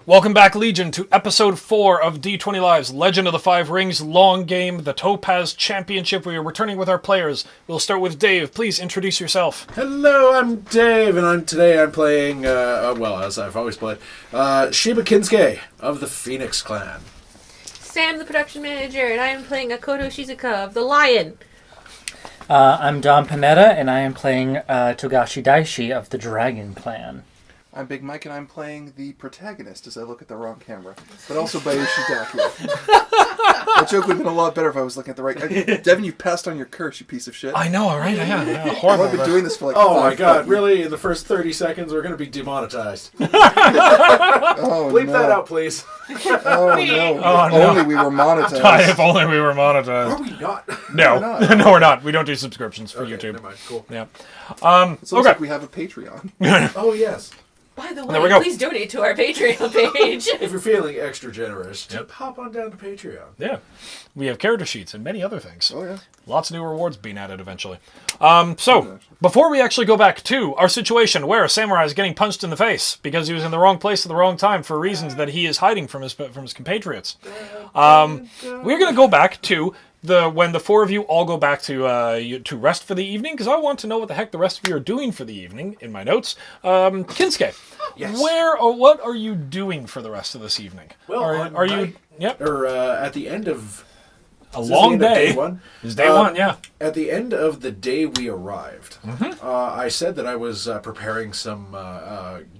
Welcome back, Legion, to Episode 4 of D20 Live's Legend of the Five Rings Long Game, the Topaz Championship. We are returning with our players. We'll start with Dave. Please introduce yourself. Hello, I'm Dave, and today I'm playing, as I've always played, Sheba Kinsuke of the Phoenix Clan. Sam, the production manager, and I am playing Akoto Shizuka of the Lion. I'm Don Panetta, and I am playing Togashi Daishi of the Dragon Clan. I'm Big Mike, and I'm playing the protagonist as I look at the wrong camera, but also by Ushidaki. That joke would have been a lot better if I was looking at the right... Devin, you passed on your curse, you piece of shit. I know, right? Yeah, horrible. I've been doing this for like Oh my god, really? In the first 30 seconds, we're going to be demonetized. Oh, Bleep no. that out, please. Oh, no. Oh, no. Only we were monetized. If only we were monetized. Are we not? No, We're not. no, we're not. We don't do subscriptions for Okay, YouTube. never mind. Cool. Yeah. It looks like we have a Patreon. Oh, yes. By the There we way, go. please donate to our Patreon page. If you're feeling extra generous, hop on down to Patreon. Yeah. We have character sheets and many other things. Oh, yeah. Lots of new rewards being added eventually. So, before we actually go back to our situation where a samurai is getting punched in the face because he was in the wrong place at the wrong time for reasons that he is hiding from his compatriots, we're going to go back to when the four of you all go back to rest for the evening, because I want to know what the heck the rest of you are doing for the evening in my notes. Kinsuke, Yes. what are you doing for the rest of this evening? Well, are you... Yep. Or at the end of... A long day. Day one? It's day one, yeah. At the end of the day we arrived, I said that I was preparing some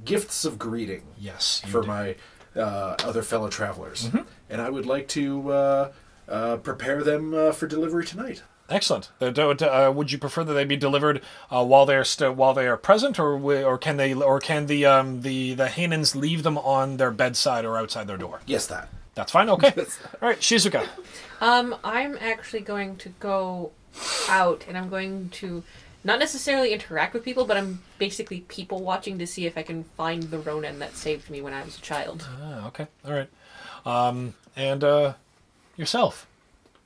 gifts of greeting Yes. for my other fellow travelers. And I would like to prepare them for delivery tonight. Excellent. Would you prefer that they be delivered while they are present, or can the Hainans leave them on their bedside or outside their door? Yes, that. That's fine. Okay. All right, Shizuka. I'm actually going to go out, and I'm going to not necessarily interact with people, but I'm basically people watching to see if I can find the Ronin that saved me when I was a child. Okay. All right. And yourself.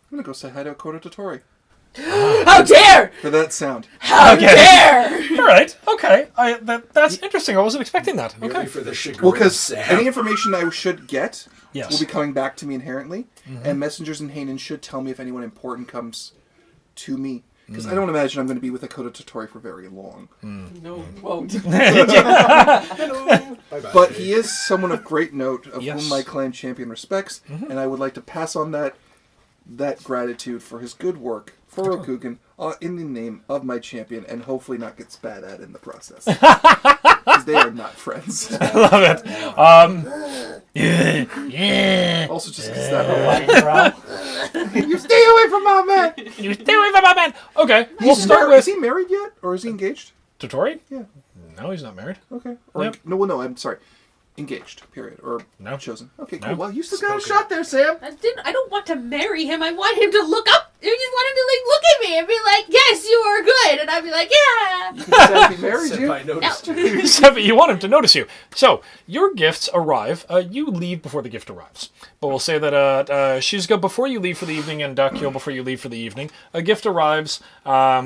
I'm going to go say hi to Akoto Totori. How dare! For that sound. How dare! All right. Okay. That's interesting. I wasn't expecting that. Merely Okay. for the chagrin Well, of because Sam. any information I should get Yes. will be coming back to me inherently, and messengers in Hanan should tell me if anyone important comes to me. Because I don't imagine I'm going to be with Akoto Totori for very long. No, won't. Hello. Bye-bye. But he is someone of great note, of Yes. whom my clan champion respects, and I would like to pass on that gratitude for his good work for Rokugan in the name of my champion, and hopefully not get spat at in the process. Because they are not friends. Love it. Yeah. Also just because that... You stay away from my man! You stay away from my man. Okay. We'll start Is with he married yet? Or is he engaged? Totori. Yeah. No, he's not married. Okay. Or, Yep. No, I'm sorry. Engaged, period. Or No. chosen. Okay, cool. No. Well, you still got a Spoken. shot there, Sam. I don't want to marry him. I want him to look up. I just want him to look at me and be like, "Yes, you are good," and I'd be like, "Yeah." You said he married you. Senpai noticed you. Except you want him to notice you. So, your gifts arrive. You leave before the gift arrives. But we'll say that Shizuka, before you leave for the evening, and Dakyo, before you leave for the evening, a gift arrives by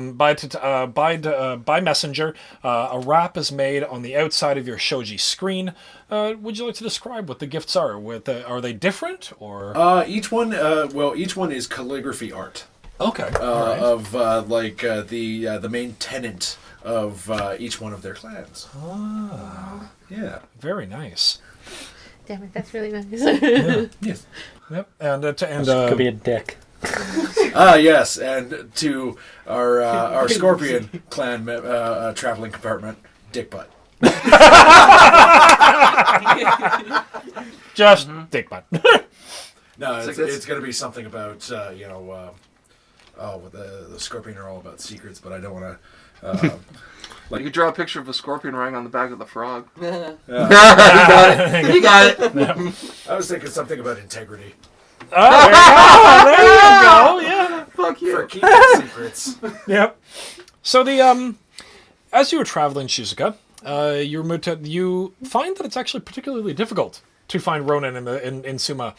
messenger. A wrap is made on the outside of your shoji screen. Would you like to describe what the gifts are? Are they different, or...? Each one is calligraphy art. Okay. Of the main tenet of each one of their clans. Ah. Yeah. Very nice. Damn it, that's really nice. Yes. Yep. And Could be a dick. Yes, and to our Scorpion clan traveling compartment, dick butt. just dick butt. No, It's it's going to be something about the Scorpion are all about secrets, but I don't want to. You could draw a picture of a scorpion riding on the back of the frog. You got it. I was thinking something about integrity Oh, there you go. Yeah. Fuck for you. keeping secrets. Yep. So as you were traveling, Shizuka, you find that it's actually particularly difficult to find Ronin in Suma.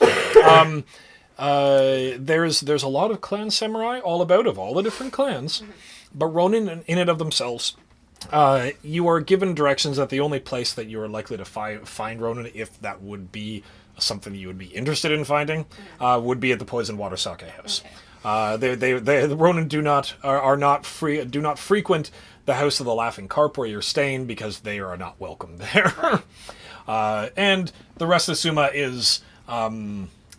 There's a lot of clan samurai all about, of all the different clans, but Ronin in and of themselves You are given directions that the only place that you are likely to find Ronan, if that would be something that you would be interested in finding, would be at the Poison Water Sake House. Okay. The Ronan do not frequent the House of the Laughing Carp where you're staying because they are not welcome there. And the rest of Suma is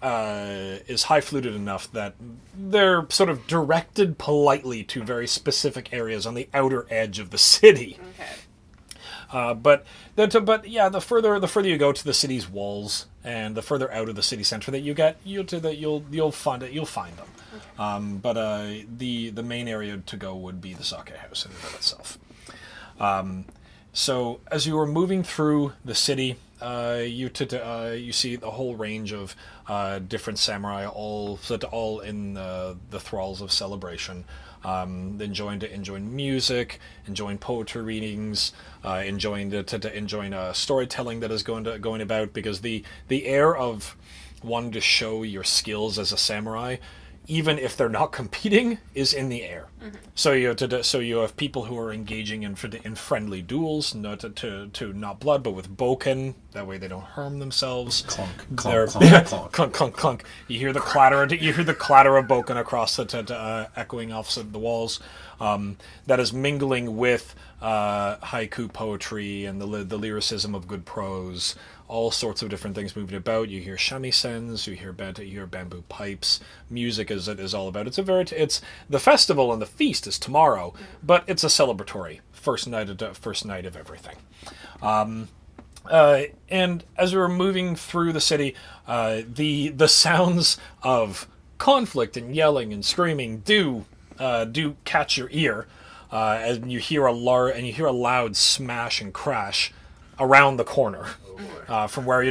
high-fluted enough that they're sort of directed politely to very specific areas on the outer edge of the city. Okay. But the further you go to the city's walls and the further out of the city center that you get, you'll find them. Okay. But the main area to go would be the sake house in and of itself. So as you were moving through the city, you see the whole range of different samurai, all in the thralls of celebration, enjoying music, enjoying poetry readings, enjoying storytelling that is going about, because the air of wanting to show your skills as a samurai, even if they're not competing, is in the air. Mm-hmm. So you have people who are engaging in friendly duels, not blood, but with boken. That way they don't harm themselves. Clunk, clunk, clunk, clunk. Clunk, clunk, clunk. You hear the clatter. You hear the clatter of boken across echoing off the walls. That is mingling with haiku poetry and the lyricism of good prose. All sorts of different things moving about. You hear shamisen, you hear bamboo pipes. Music is all about. It's the festival and the feast is tomorrow, but it's a celebratory first night of everything. And as we were moving through the city, the sounds of conflict and yelling and screaming do catch your ear, and you hear a loud smash and crash around the corner. From where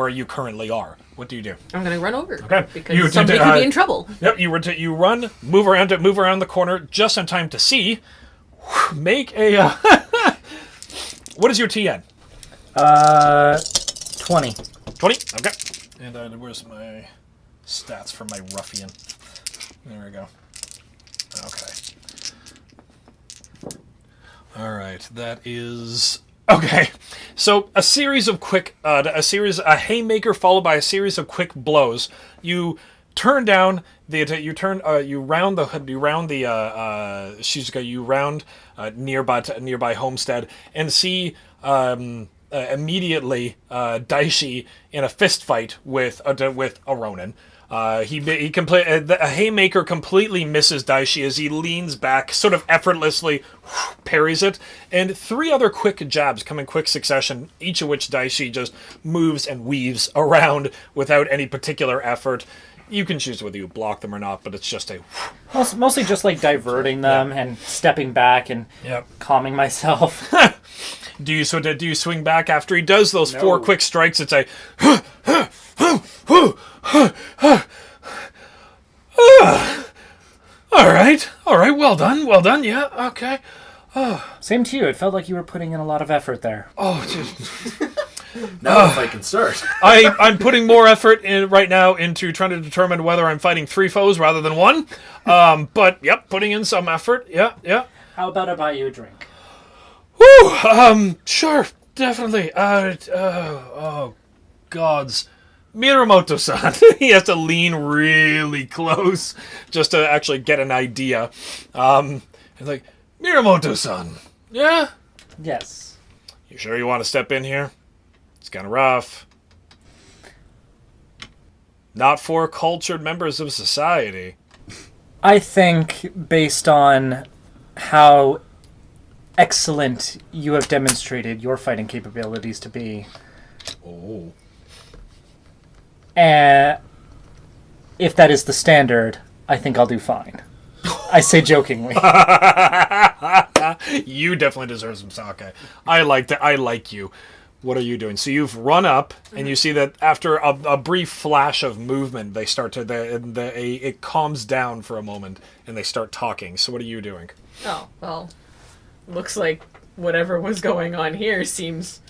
you currently are. What do you do? I'm gonna run over. Okay. Because somebody could be in trouble. Yep. You run, move around the corner just in time to see. Make a. What is your TN? 20. 20. Okay. And where's my stats for my ruffian? There we go. Okay. All right. That is. Okay, so a haymaker followed by a series of quick blows. You turn down you round nearby homestead and see immediately Daishi in a fist fight with a Ronin. A haymaker completely misses Daishi as he leans back, sort of effortlessly parries it, and 3 other quick jabs come in quick succession, each of which Daishi just moves and weaves around without any particular effort. You can choose whether you block them or not, but it's just Mostly just like diverting them and stepping back and calming myself. Do you swing back after he does those 4 quick strikes? It's a all right, well done, yeah, okay. Same to you. It felt like you were putting in a lot of effort there. Oh, dude. Now if I can start. I'm putting more effort in right now into trying to determine whether I'm fighting 3 foes rather than 1. But yep, putting in some effort. Yeah. How about I buy you a drink? Woo! Sure, definitely. Oh, gods. Miramoto-san. He has to lean really close just to actually get an idea. He's like, Miramoto-san, yeah? Yes. You sure you want to step in here? It's kind of rough. Not for cultured members of society. I think, based on how excellent you have demonstrated your fighting capabilities to be, if that is the standard, I think I'll do fine. I say jokingly. You definitely deserve some sake. I like you. What are you doing? So you've run up, and you see that after a brief flash of movement, they start to it calms down for a moment, and they start talking. So what are you doing? Oh, well, looks like whatever was going on here seems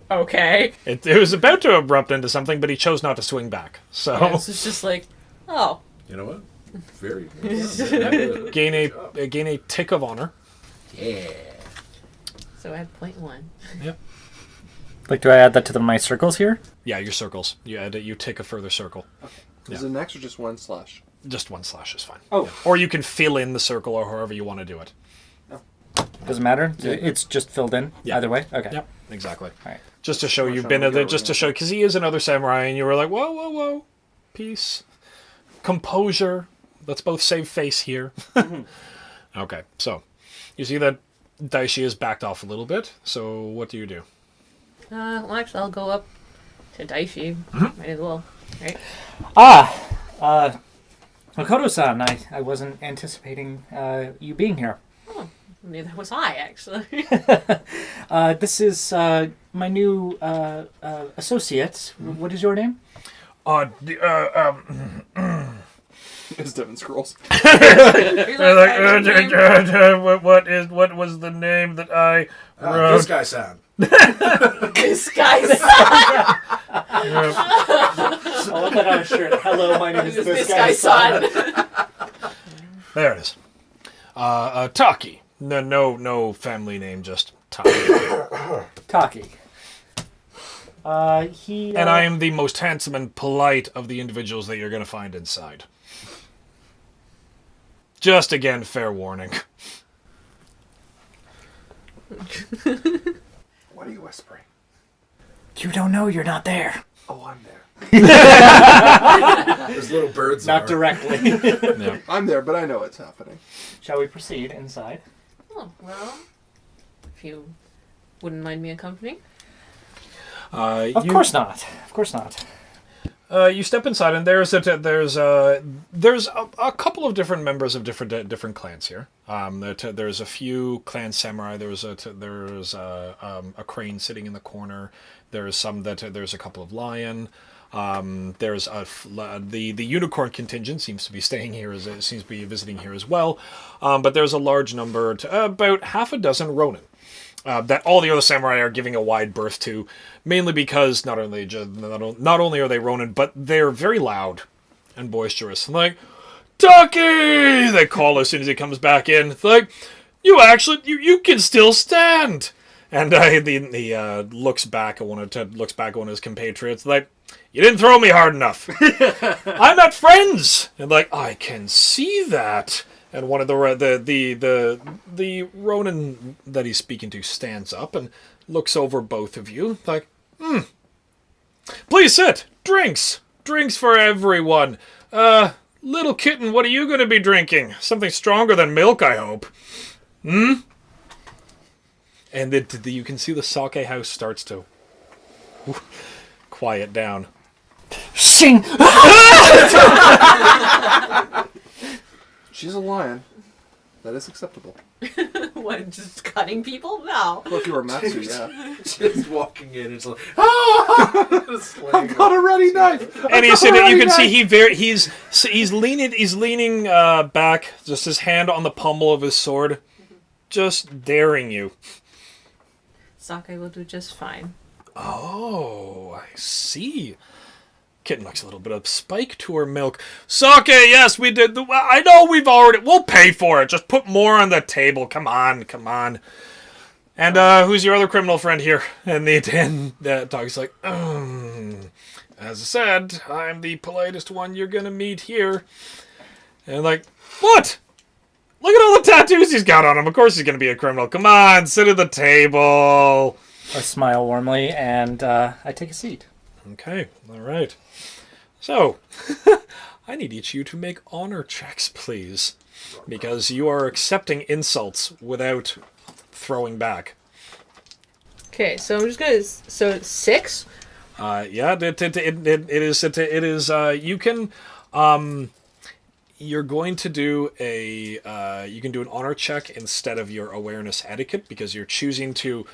okay. It was about to erupt into something, but he chose not to swing back. So it's just like, oh. You know what? Very gain a tick of honor. Yeah. So add 0.1. Yep. Like, do I add that to my circles here? Yeah, your circles. You take a further circle. Is it an X or just one slash? Just one slash is fine. Oh. Yeah. Or you can fill in the circle or however you want to do it. Doesn't matter. It's just filled in. Yeah. Either way. Okay. Yep, exactly. All right. Just to show you've trying been to at the, get just to rid of show, because he is another samurai, and you were like, whoa, whoa, whoa, peace, composure. Let's both save face here. Okay, so you see that Daishi has backed off a little bit. So what do you do? Well, actually, I'll go up to Daishi. Might as well, right? Makoto-san, I wasn't anticipating you being here. Oh, neither was I, actually. This is my new associate. What is your name? It's Devin Scrolls. What was the name that I wrote? This guy sound. This guy's I want that on a shirt. Hello, my name is this guy's son. There it is. Taki. No family name, just Taki. Taki. And I am the most handsome and polite of the individuals that you're going to find inside. Just again, fair warning. What are you whispering? You don't know you're not there. Oh, I'm there. There's little birds. Not are. directly. Yeah. I'm there, but I know what's happening. Shall we proceed inside? Oh, well, if you wouldn't mind me accompanying. Of course not. Of course not. You step inside, and there's a couple of different members of different clans here. There's a few clan samurai. There's a crane sitting in the corner. There's a couple of lion. There's the unicorn contingent seems to be staying here seems to be visiting here as well. But there's a large number, about half a dozen ronin. That all the other samurai are giving a wide berth to, mainly because not only are they ronin, but they're very loud and boisterous. And like, Taki! They call as soon as he comes back in. It's like, you can still stand. And he looks back at one of his compatriots, like, you didn't throw me hard enough. I'm at friends. And like, I can see that. And one of the Ronin that he's speaking to stands up and looks over both of you, like, please sit. Drinks for everyone. Little kitten, what are you going to be drinking? Something stronger than milk, I hope. And you can see the sake house starts to quiet down. Sing! She's a lion. That is acceptable. What, just cutting people? No. Well, if you were Matsu, yeah. Just walking in, it's like, I've Got a ready knife. And you can see he's leaning back, just his hand on the pommel of his sword, just daring you. Sake will do just fine. Oh, I see. Kitten likes a little bit of spike to her milk. Sake, yes, we did. I know we'll pay for it. Just put more on the table. Come on. And who's your other criminal friend here? And the dog's like, as I said, I'm the politest one you're gonna meet here. And like, what? Look at all the tattoos he's got on him. Of course he's gonna be a criminal. Come on, sit at the table. I smile warmly and I take a seat. Okay, all right. So, I need each of you to make honor checks, please. Because you are accepting insults without throwing back. Okay, so I'm just gonna. So it's 6. Yeah, it is. You can. You're going to do you can do an honor check instead of your awareness etiquette because you're choosing to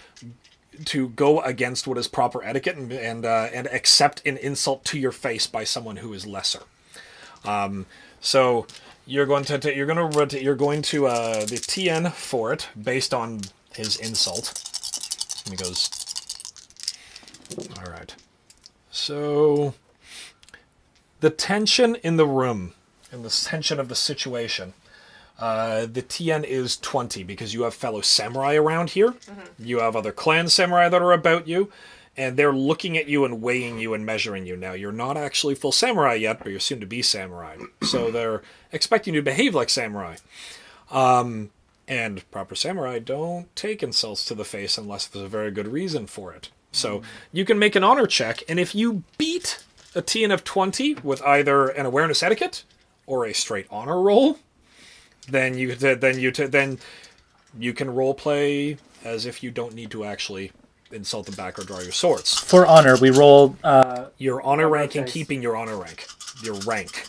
go against what is proper etiquette and accept an insult to your face by someone who is lesser. So you're going to the TN for it based on his insult. And he goes, all right. So the tension in the room and the tension of the situation. The TN is 20 because you have fellow samurai around here. You have other clan samurai that are about you, and they're looking at you and weighing you and measuring you. Now, you're not actually full samurai yet, but you're soon to be samurai. So they're expecting you to behave like samurai. And proper samurai don't take insults to the face unless there's a very good reason for it. So you can make an honor check, and if you beat a TN of 20 with either an awareness etiquette or a straight honor roll, then you can role play as if you don't need to actually insult them back or draw your swords. For honor, we roll. Your honor rank and dice. keeping your honor rank. Your rank.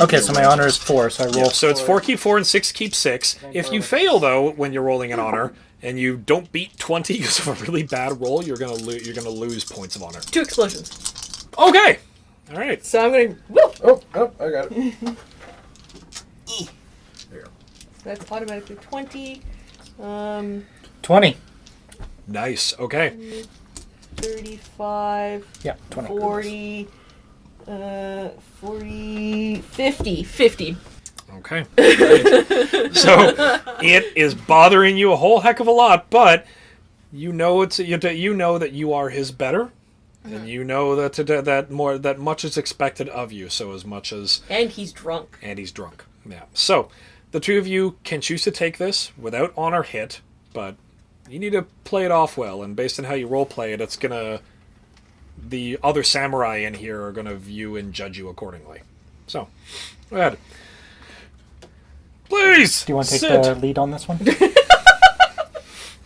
Okay, so my honor is 4, so I roll. Yeah, so it's 4 keep 4 and 6 keep 6. If you fail though when you're rolling an honor and you don't beat 20 because of a really bad roll, you're gonna lose points of honor. 2 explosions. Okay. All right. So I'm gonna. Whoop! Oh, I got it. There you go. That's automatically 20. 20. Nice. Okay. 35. Yeah, 20. 40. 40. 50. 50. Okay. Right. So it is bothering you a whole heck of a lot, but you know you know that you are his better, and you know that much is expected of you. So as much as And he's drunk. Yeah. So the two of you can choose to take this without honor hit, but you need to play it off well, and based on how you role play it, the other samurai in here are gonna view and judge you accordingly. So, go ahead. Please. Do you want to take sit. the lead on this one?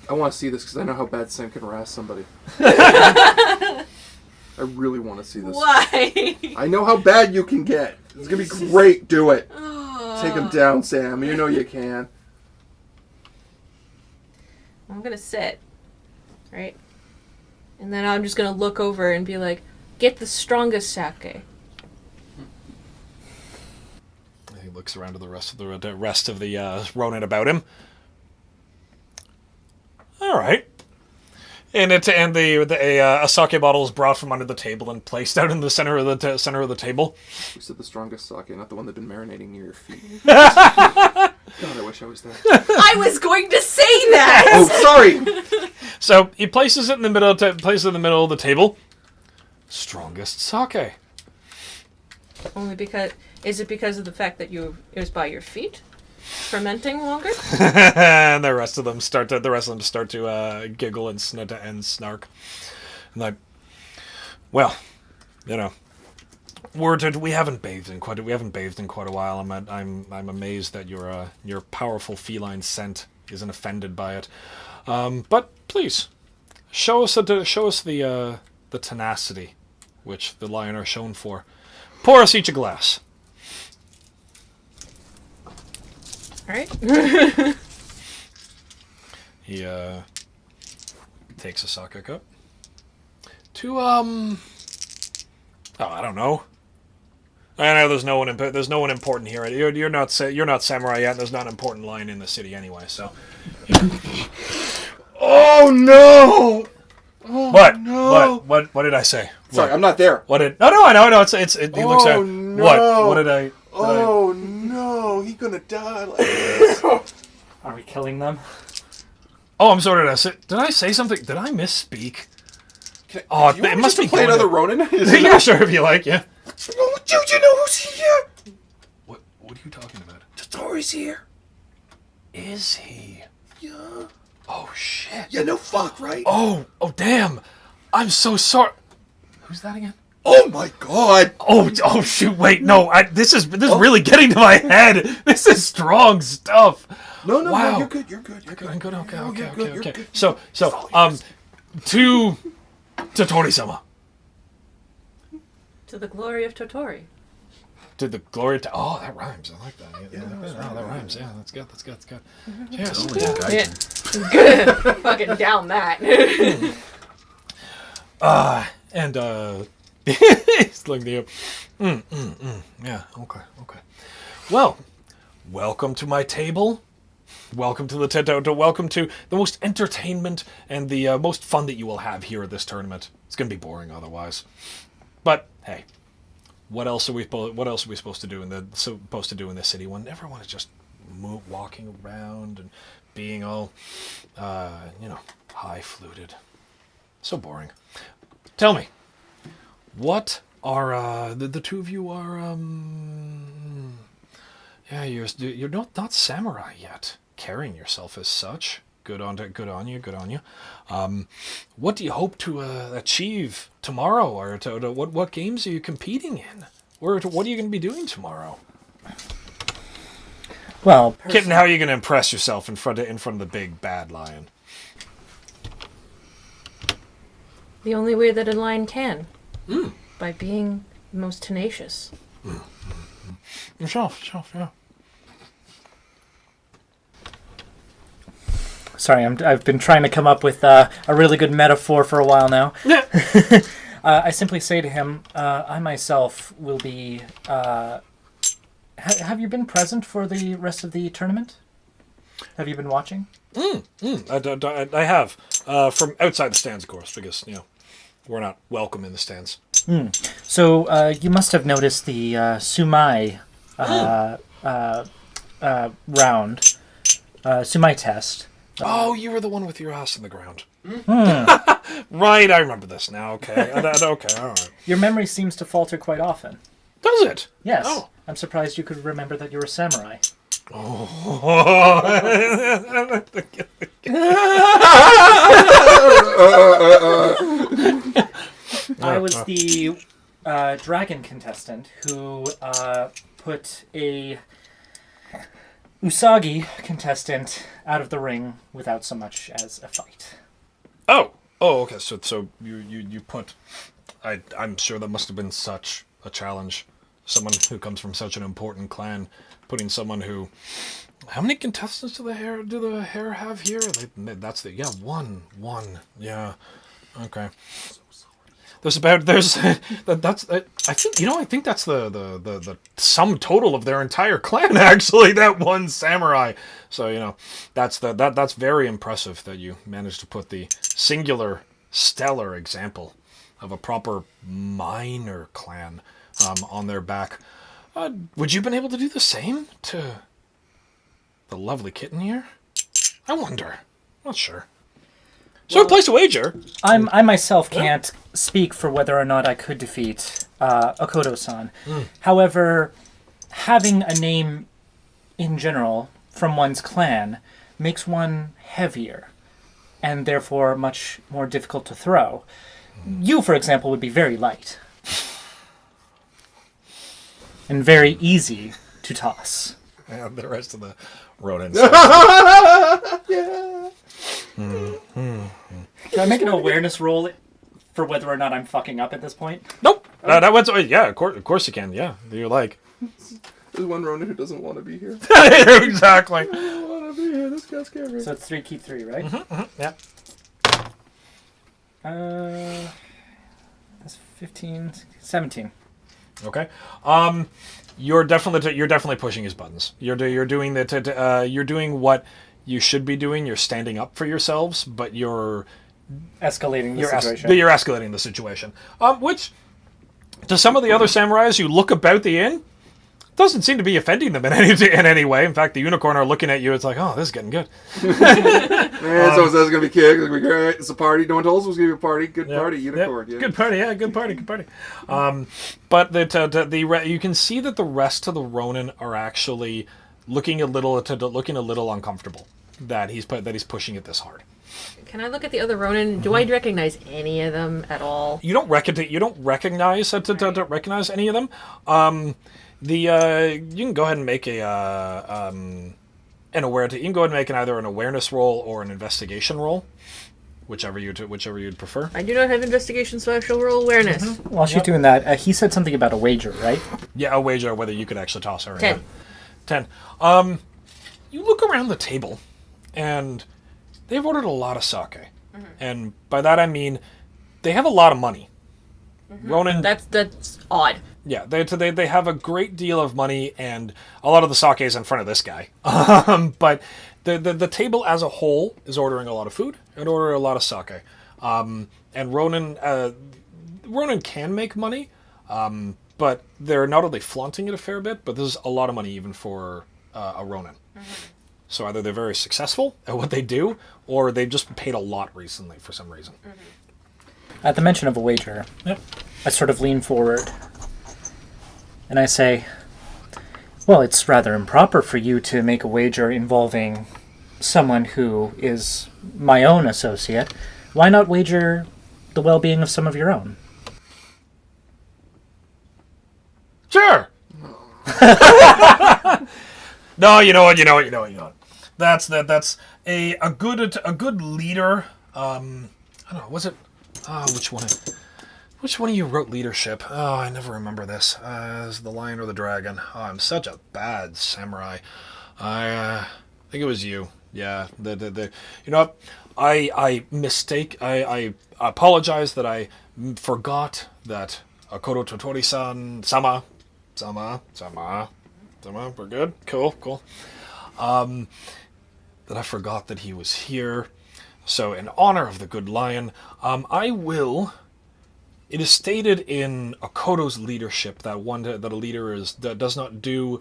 I want to see this because I know how bad Sam can harass somebody. I really want to see this. Why? I know how bad you can get. It's going to be great. Do it. Take him down, Sam. You know you can. I'm gonna sit. Right? And then I'm just gonna look over and be like, get the strongest sake. He looks around to the rest of the Ronin about him. All right. And a sake bottle is brought from under the table and placed out in the center of the table. You said the strongest sake, not the one that's been marinating near your feet. God, I wish I was there. I was going to say that. Oh, sorry. So he places it in the middle. Places it in the middle of the table. Strongest sake. Only because is it because of the fact that it was by your feet, fermenting longer? And the rest of them start to giggle and snark. And like, well, you know, we haven't bathed in quite a while. I'm amazed that your powerful feline scent isn't offended by it. But please show us the tenacity which the lion are shown for. Pour us each a glass. All right. He takes a sake cup. I don't know. I know there's no one important here. You're not samurai yet. And there's not an important lion in the city anyway. So. Oh no! Oh, What? No. What did I say? Sorry, What? I'm not there. What did? No, I know. He looks at. No. What did I? Oh no! He's gonna die like this. Are we killing them? Oh, I'm sorry. Did I say something? Did I misspeak? Oh, it must be play going another to- Ronin. Yeah, sure. If you like, yeah. Oh, do you know who's here? What are you talking about? Totori's here. Is he? Yeah. Oh shit. Yeah, no fuck, right? Oh damn. I'm so sorry. Who's that again? Oh my god. Oh shoot! Wait, no. This is really getting to my head. This is strong stuff. No, Wow. you're good. You're good. I'm good. You're Okay. good. So to Totori-sama. To the glory of Totori. To the glory to... Oh, that rhymes. I like that. Yeah, that rhymes. Yeah, that's good. Yes. Yeah. Good. Fucking down that. He's looking at you. Yeah, okay. Well, welcome to my table. Welcome to welcome to the most entertainment and the most fun that you will have here at this tournament. It's going to be boring otherwise. But hey, what else are we supposed to do in the city when everyone is just walking around and being all, high-fluted. So boring. Tell me, what are the two of you are? Yeah, you're not samurai yet. Carrying yourself as such. Good on you. What do you hope to achieve tomorrow, or to what games are you competing in, or what are you going to be doing tomorrow? Well, Kitten, how are you going to impress yourself in front of the big bad lion? The only way that a lion can. By being most tenacious. Yourself, yeah. sorry, I've been trying to come up with a really good metaphor for a while now. I simply say to him, I myself will be... have you been present for the rest of the tournament? Have you been watching? I have. From outside the stands, of course, because, we're not welcome in the stands. So you must have noticed the Sumai round, Sumai test. Oh, you were the one with your ass in the ground. Right, I remember this now. Okay, okay, all right. Your memory seems to falter quite often. Does it? Yes. Oh. I'm surprised you could remember that you're a samurai. I was the dragon contestant who put a Usagi contestant out of the ring without so much as a fight. Oh, okay. So you put. I'm sure that must have been such a challenge. Someone who comes from such an important clan, putting someone who. How many contestants do the hair have here? That's one. Yeah. Okay. I think that's the sum total of their entire clan, actually, that one samurai. So, that's very impressive that you managed to put the singular stellar example of a proper minor clan on their back. Would you have been able to do the same to the lovely kitten here? I wonder. Not sure. So well, place a wager. I myself can't speak for whether or not I could defeat Okoto-san. However, having a name in general from one's clan makes one heavier and therefore much more difficult to throw. You, for example, would be very light and very easy to toss. And the rest of the rodents. Yeah. Can I make an awareness roll for whether or not I'm fucking up at this point? Nope. That was of course you can. Yeah, you're like. There's one Ronin who doesn't want to be here. Exactly. I don't want to be here. This guy's scary. So it's 3, keep 3, right? Yeah. That's 15, 17. Okay. You're definitely pushing his buttons. You're doing you're doing what you should be doing. You're standing up for yourselves, but you're escalating the situation. You're escalating the situation. Which, to some of the other samurais who look about the inn, doesn't seem to be offending them in any way. In fact, the unicorn are looking at you. It's like, oh, this is getting good. Man, someone says it's gonna be kicked. It's gonna be great. It's a party. No one told us it was gonna be a party. Good party, unicorn. Yeah. Good party. Yeah, good party. But you can see that the rest of the Ronin are actually looking a little uncomfortable that he's pushing it this hard. Can I look at the other Ronin? Do I recognize any of them at all? You don't recognize any of them. You can go ahead and make you can go ahead and make either an awareness roll or an investigation roll, whichever you'd prefer. I do not have investigation, so I shall roll awareness. While she's doing that, he said something about a wager, right? Yeah, a wager whether you could actually toss her. 10. 10. You look around the table, and they've ordered a lot of sake, and by that I mean they have a lot of money. Ronin. That's odd. Yeah, they have a great deal of money, and a lot of the sake is in front of this guy. But the table as a whole is ordering a lot of food and ordering a lot of sake. And Ronin can make money, but they're not only flaunting it a fair bit, but this is a lot of money even for a Ronin. So either they're very successful at what they do, or they've just been paid a lot recently for some reason. At the mention of a wager, Yep. I sort of lean forward and I say, well, it's rather improper for you to make a wager involving someone who is my own associate. Why not wager the well-being of some of your own? Sure. No, you know what. That's a good leader. I don't know. Was it? Which one? Which one of you wrote leadership? Oh, I never remember this. Is the lion or the dragon? Oh, I'm such a bad samurai. I think it was you. Yeah. You know what? I apologize that I forgot that Akodo Totori-san sama. We're good. Cool. That I forgot that he was here. So, in honor of the good lion, I will. It is stated in Akodo's leadership that a leader does not do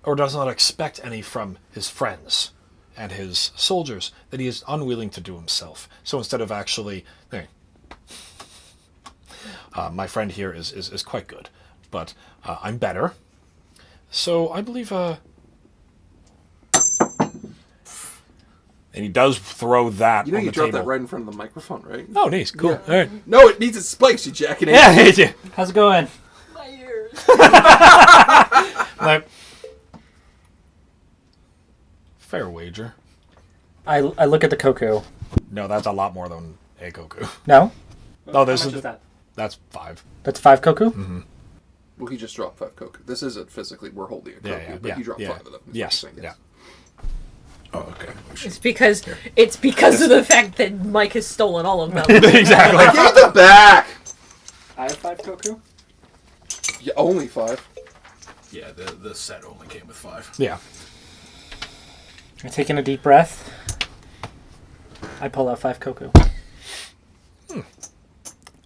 or does not expect any from his friends and his soldiers, that he is unwilling to do himself. So instead of actually, my friend here is quite good, but I'm better. So I believe, and he does throw that. You know on you the dropped table. that right in front of the microphone, right? Oh, nice, cool. Yeah. All right. No, it needs its spikes, you jackass. Yeah, yeah. How's it going? My ears. Like, fair wager. I look at the Koku. No, that's a lot more than a Goku. No? Oh, this How is much is that? That's 5. That's 5 Koku? Mm-hmm. Well, he just dropped 5 Koku. This isn't physically, we're holding a Koku, but he dropped 5 of them. is what Yes. you're saying, Yeah. Oh, okay. It's because of the fact that Mike has stolen all of them. Exactly. Give them back! I have 5 Koku? Yeah, only 5. Yeah, the set only came with 5. Yeah. I take in a deep breath. I pull out 5 Koku.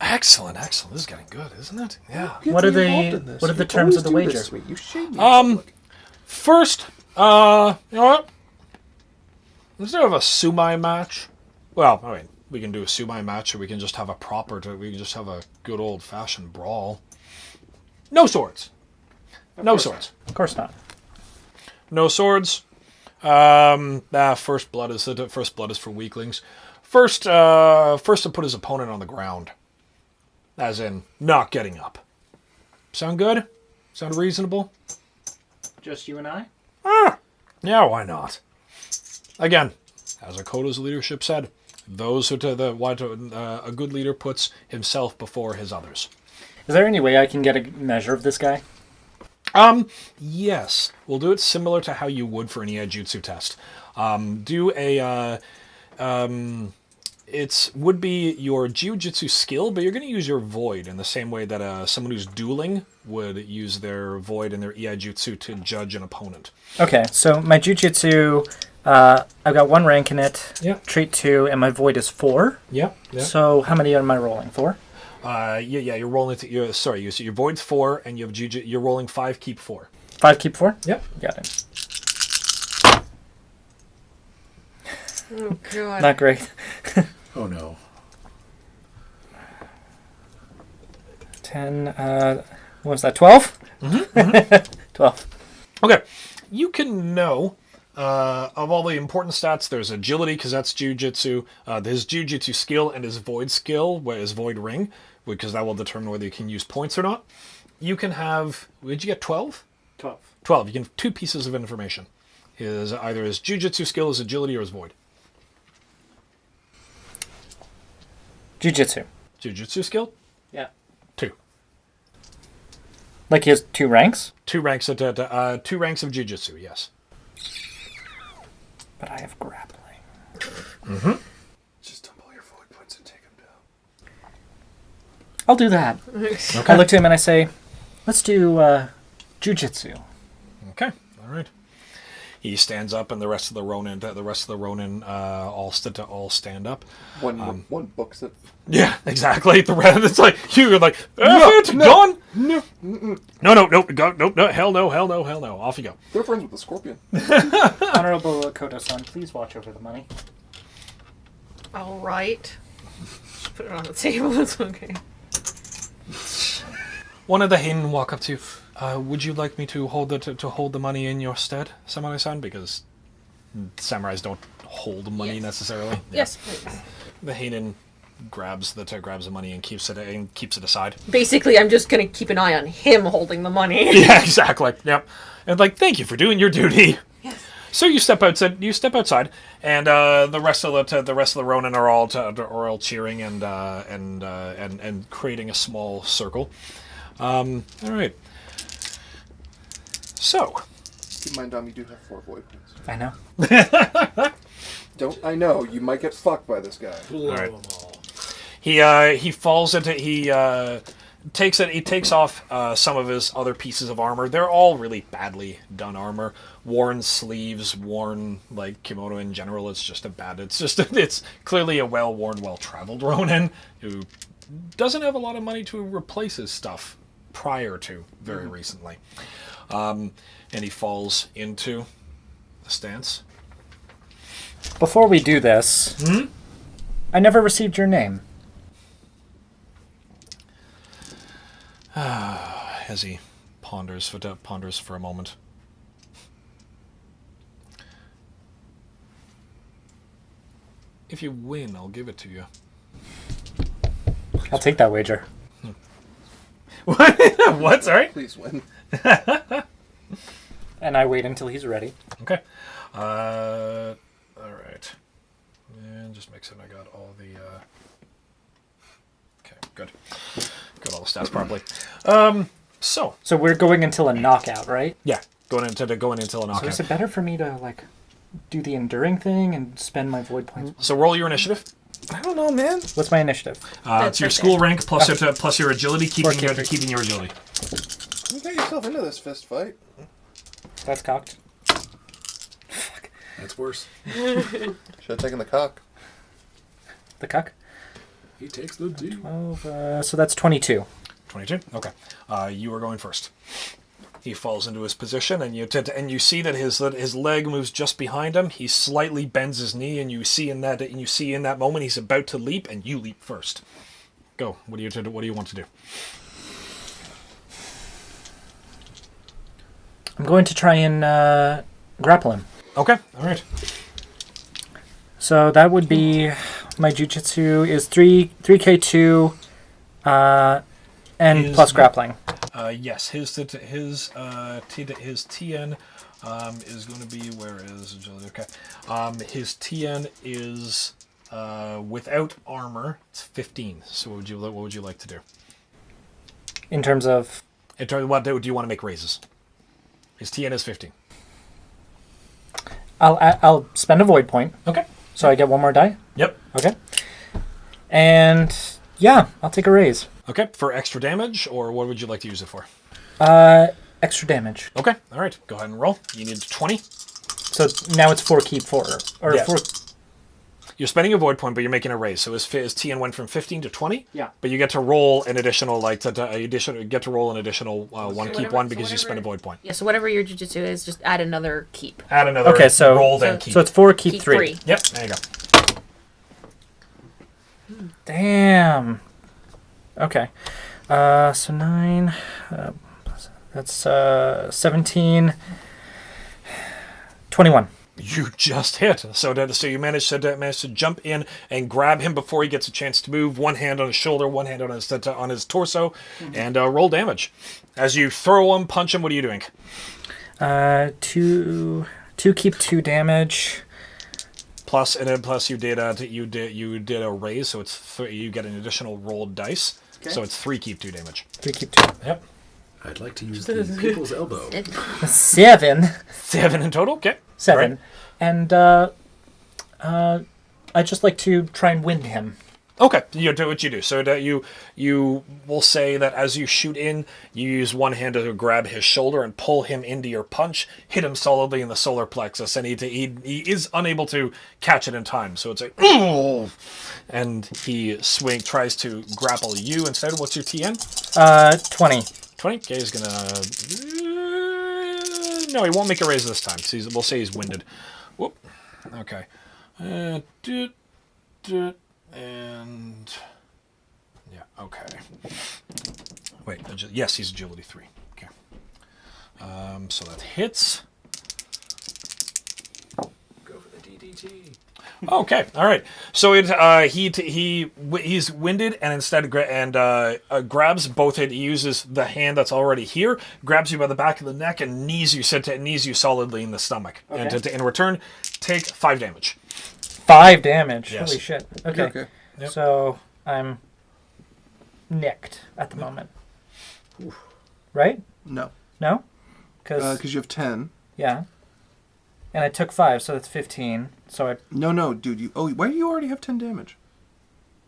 Excellent. This is getting good, isn't it? Yeah. What are the terms of the wager? You shame me in public. First, you know what? Instead of a sumai match, well, I mean, we can do a sumai match, or we can just have we can just have a good old-fashioned brawl. No swords. No swords. Of course not. No swords. First blood is for weaklings. First to put his opponent on the ground, as in not getting up. Sound good? Sound reasonable? Just you and I? Yeah, why not? Again, as Akodo's leadership said, a good leader puts himself before his others. Is there any way I can get a measure of this guy? Yes. We'll do it similar to how you would for an Iaijutsu test. Do a, would be your Jiu-Jitsu skill, but you're going to use your Void in the same way that someone who's dueling would use their Void and their Iaijutsu to judge an opponent. Okay, so my Jiu-Jitsu, I've got 1 rank in it, Yeah. Trait 2, and my Void is 4. Yeah. So how many am I rolling? 4? You're rolling. Your Void's 4, and you have you're rolling 5. Keep 4. 5, keep 4? Yep. Got it. Oh god. Not great. Oh no. 10, what was that, 12? Mm-hmm. 12. Okay, you can know of all the important stats. There's agility because that's Jiu-Jitsu. His Jiu-Jitsu skill and his Void skill, his Void ring, because that will determine whether you can use points or not. You can have. Did you get 12? 12. 12. You can have 2 pieces of information. Either his Jiu-Jitsu skill, his agility, or his Void. Jiu-Jitsu. Jiu-Jitsu skill? Yeah. 2. Like he has 2 ranks? 2 ranks of 2 ranks of Jiu-Jitsu. Yes. But I have grappling. Just dump all your void points and take them down. I'll do that. Okay. I look to him and I say, let's do Jiu-Jitsu. Okay. All right. He stands up, and the rest of the Ronin all stand up. One books it. Yeah, exactly. The rest, it's like you're like, gone. No, hell no. Off you go. They're friends with the scorpion. Honorable Koto-san, please watch over the money. All right. Just put it on the table. It's okay. One of the Hainen walk up to you. Would you like me to hold the money in your stead, samurai-san? Because samurais don't hold money necessarily. Yes, please. The Hainen grabs the money and keeps it aside. Basically, I'm just gonna keep an eye on him holding the money. Yeah, exactly. Yep. And thank you for doing your duty. Yes. So you step outside, and the rest of the Ronin are all cheering and creating a small circle. All right. So. Keep in mind, Dom, you do have 4 void points. I know. Don't I know? You might get fucked by this guy. All right. He falls into he takes off some of his other pieces of armor. They're all really badly done armor, worn sleeves, worn like kimono in general. It's clearly a well-worn, well-traveled Ronin who doesn't have a lot of money to replace his stuff prior to very recently. And he falls into the stance. Before we do this, I never received your name. As he ponders for a moment. If you win, I'll give it to you. I'll take that wager. What? Sorry? Please win. And I wait until he's ready. Okay. All right. And just make sure I got all the... Okay, good. Got all the stats properly. So we're going until a knockout, right? yeah, going into a knockout. So is it better for me to do the enduring thing and spend my void points? So roll your initiative. I don't know, man. What's my initiative? It's your school rank plus your agility, keeping your 14. agility. You got yourself into this fist fight. That's cocked. That's worse. Should have taken the cock. The cuck? He takes the D. 12, so that's 22. 22. Okay. You are going first. He falls into his position, and you see that his leg moves just behind him. He slightly bends his knee, and you see in that moment he's about to leap, and you leap first. Go. What do you want to do? I'm going to try and grapple him. Okay. All right. So that would be my jujitsu is 3k2 and plus grappling. Yes, his TN is going to be, where is agility? Okay. His TN is without armor. It's 15. So what would you like to do? In terms of What do you want to make raises? His TN is 15. I'll spend a void point. Okay. So I get one more die. Yep. Okay. And yeah, I'll take a raise. Okay, for extra damage, or what would you like to use it for? Extra damage. Okay, all right. Go ahead and roll. You need 20. So now it's 4 keep 4. Or Yes. 4. You're spending a void point, but you're making a raise. So his TN went from 15 to 20. Yeah. But you get to roll an additional one keep one because you spend a void point. Yeah, so whatever your jujitsu is, just add another keep. Add another roll, then keep. So it's 4 keep 3. Yep, there you go. Damn. Okay. So 9. That's 17. 21. You just hit. So you managed to jump in and grab him before he gets a chance to move. One hand on his shoulder, one hand on his torso, and roll damage. As you throw him, punch him. What are you doing? 2 keep 2 damage. Plus you did a raise, so it's you get an additional rolled dice. Okay. So it's 3 keep 2 damage. 3 keep 2. Yep. I'd like to use the people's elbow. 7. 7 in total. Okay. 7. Right. And I just like to try and win him. Okay, you do what you do. So that you will say that as you shoot in, you use one hand to grab his shoulder and pull him into your punch, hit him solidly in the solar plexus, and he is unable to catch it in time. So it's like, "Ooh!" And he tries to grapple you instead. What's your TN? 20. 20. Okay, he's gonna. No, he won't make a raise this time. So we'll say he's winded. Whoop. Okay. And yeah, okay. Wait, yes, he's agility 3. Okay. So that hits. Go for the DDT. Okay, all right. So he's winded and instead grabs both. He uses the hand that's already here, grabs you by the back of the neck and knees you solidly in the stomach. Okay. And in return, take 5 damage. 5 damage. Yes. Holy shit. Okay. Okay. Yep. So I'm nicked at the moment. Right? No. No? Because Because you have 10. yeah. And I took 5, so that's 15. So I. No, dude. Why do you already have 10 damage?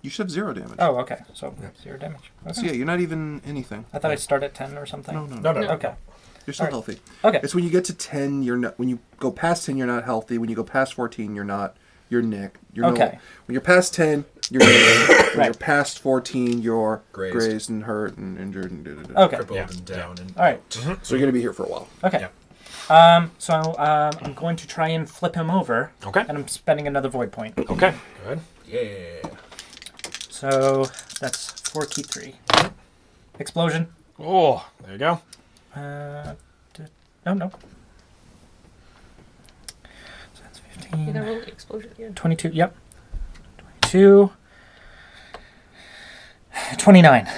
You should have 0 damage. Oh, okay. So 0 damage. Okay. So yeah, you're not even anything. I thought I'd start at 10 or something. No. No. Okay. You're still Alright. healthy. Okay. It's when you get to 10, you're not. When you go past 10, you're not healthy. When you go past 14, you're not. You're Nick. You're Okay. When you're past 10, you're Nick. When Right. you're past 14, you're Grazed. grazed and hurt and injured and da-da-da. Okay. Crippled Yeah. and down. And All right. So you're gonna be here for a while. Okay. Yeah. So I'm going to try and flip him over. Okay. And I'm spending another void point. Okay. Good. yeah. So that's 4 keep 3. Explosion. Oh, there you go. No. So that's You 15. gotta roll the explosion again. 22. Yep. 22. 29.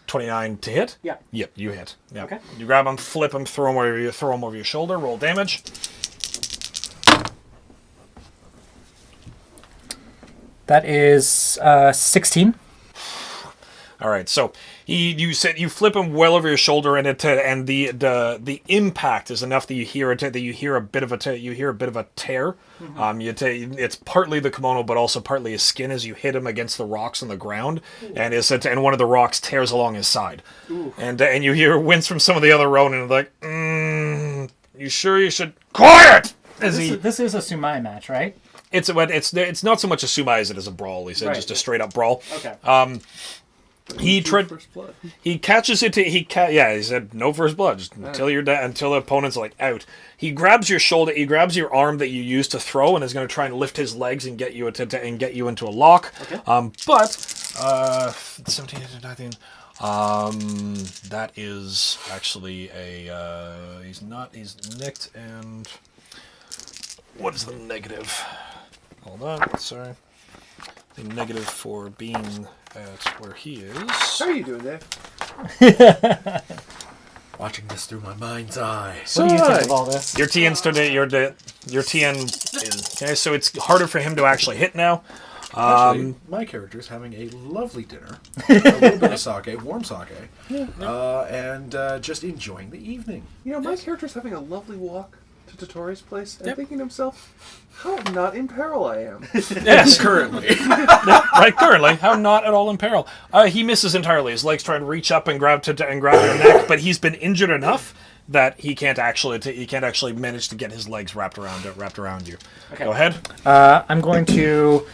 29 to hit? Yeah. Yep, you hit. Yep. Okay. You grab him, flip him, throw him over your shoulder, roll damage. That is 16. All right, so you said you flip him well over your shoulder, and the impact is enough that you hear a bit of a tear. Mm-hmm. It's partly the kimono, but also partly his skin as you hit him against the rocks on the ground, and one of the rocks tears along his side, and you hear wince from some of the other Ronin like, you sure you should quiet? This is a Sumai match, right? It's not so much a sumai as it is a brawl. He said Right. just a straight up brawl. Okay. He First blood. He catches it. He said no first blood just until you're until the opponent's like out. He grabs your shoulder. He grabs your arm that you used to throw, and is going to try and lift his legs and get you into a lock. Okay. But 17 to 19. That is actually a he's nicked, and what is the negative? Hold on, sorry. The negative for being at where he is. How are you doing, Dave? Watching this through my mind's eye. What do you think of all this? Your TN your TN is okay, so it's harder for him to actually hit now. Actually, my character is having a lovely dinner, a little bit of sake, warm sake, and just enjoying the evening. You know, my character's having a lovely walk to Totori's place and thinking to himself, how not in peril I am. Yes, Currently. right. Currently, how not at all in peril. He misses entirely. His legs try to reach up and grab your neck, but he's been injured enough that he can't actually manage to get his legs wrapped around you. Okay. Go ahead. I'm going to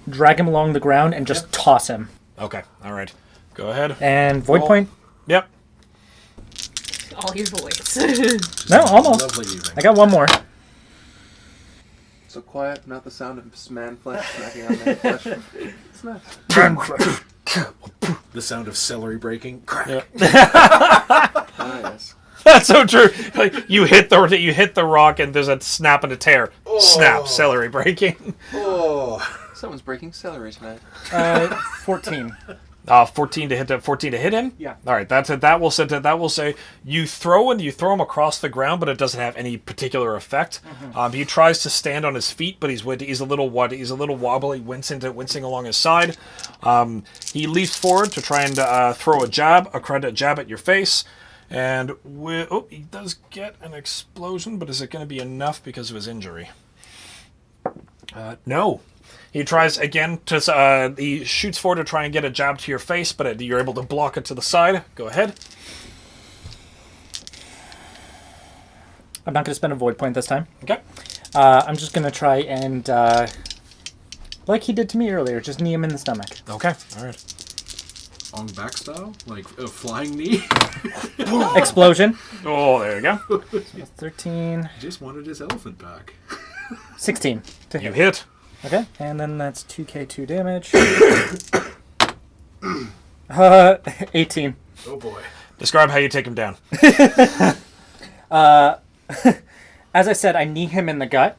drag him along the ground and just toss him. Okay. All right. Go ahead. And void Roll. point. Yep. All his voice. No, almost. Lovely evening. I got one more. So quiet, not the sound of man flesh smacking on man flesh. It's nice. The sound of celery breaking. Crack. Yep. Ah, yes. That's so true. Like, you hit the rock, and there's a snap and a tear. Snap. Celery breaking. Oh. Someone's breaking celery tonight. 14. 14 to hit him. Yeah. All right. That's it. That will say you throw him across the ground, but it doesn't have any particular effect. He tries to stand on his feet, but he's a little wobbly, wincing along his side. He leaps forward to try and throw a jab at your face, and he does get an explosion, but is it going to be enough because of his injury? No. He tries again to. He shoots forward to try and get a jab to your face, but you're able to block it to the side. Go ahead. I'm not going to spend a void point this time. Okay. I'm just going to try and, like he did to me earlier, just knee him in the stomach. Okay. All right. On back style? Like a flying knee? Explosion. Oh, there you go. 13, He just wanted his elephant back. 16 to You hit. hit. Okay, and then that's 2k2 damage. 18. Oh boy. Describe how you take him down. As I said, I knee him in the gut,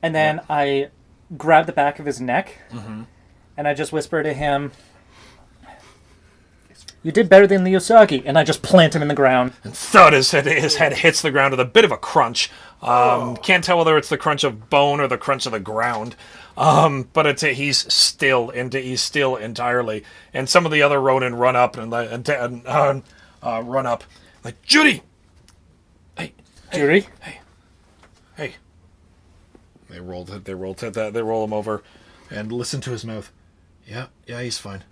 and then I grab the back of his neck, and I just whisper to him, "You did better than the Usagi," and I just plant him in the ground. Thud, his head hits the ground with a bit of a crunch. Can't tell whether it's the crunch of bone or the crunch of the ground. But he's still entirely. And some of the other Ronin run up and run up like, Judy. Hey, Judy? hey. They roll him over, and listen to his mouth. Yeah, he's fine.